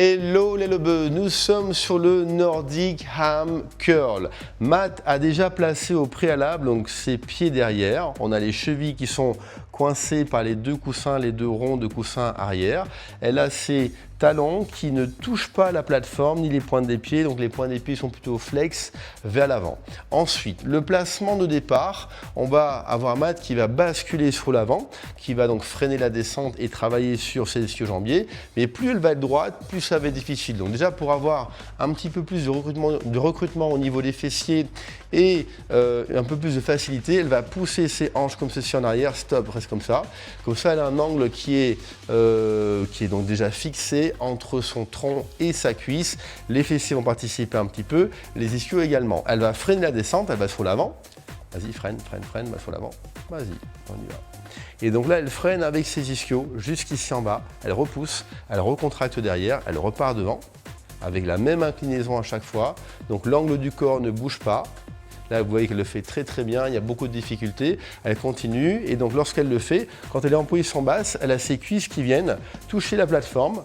Hello les lobeux, nous sommes sur le Nordic Ham Curl. Matt a déjà placé au préalable donc ses pieds derrière. On a les chevilles qui sont coincées par les deux coussins, les deux ronds de coussins arrière. Elle a ses talons qui ne touchent pas la plateforme ni les pointes des pieds, donc les pointes des pieds sont plutôt flex vers l'avant. Ensuite, le placement de départ, on va avoir Matt qui va basculer sur l'avant, qui va donc freiner la descente et travailler sur ses ischio-jambiers, mais plus elle va être droite, plus ça va être difficile. Donc déjà pour avoir un petit peu plus de recrutement au niveau des fessiers et un peu plus de facilité, elle va pousser ses hanches comme ceci en arrière, stop, reste comme ça. Comme ça, elle a un angle qui est donc déjà fixé entre son tronc et sa cuisse. Les fessiers vont participer un petit peu, les ischios également. Elle va freiner la descente, elle va sur l'avant. Vas-y, freine, va sur l'avant. Vas-y, on y va. Et donc là, elle freine avec ses ischios jusqu'ici en bas. Elle repousse, elle recontracte derrière, elle repart devant avec la même inclinaison à chaque fois. Donc l'angle du corps ne bouge pas. Là, vous voyez qu'elle le fait très très bien, il y a beaucoup de difficultés. Elle continue et donc lorsqu'elle le fait, quand elle est en position basse, elle a ses cuisses qui viennent toucher la plateforme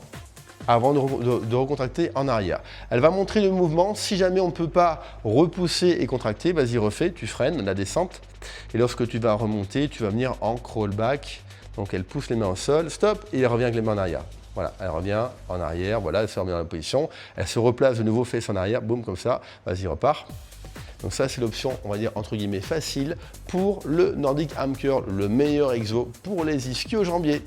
avant de recontracter en arrière. Elle va montrer le mouvement. Si jamais on ne peut pas repousser et contracter, vas-y, refais, tu freines la descente. Et lorsque tu vas remonter, tu vas venir en crawl back. Donc elle pousse les mains au sol, stop, et elle revient avec les mains en arrière. Voilà, elle revient en arrière, voilà, elle se remet dans la position. Elle se replace de nouveau, fesses en arrière, boum, comme ça, vas-y, repars. Donc ça, c'est l'option, on va dire, entre guillemets, facile pour le Nordic Ham Curl, le meilleur exo pour les ischio-jambiers.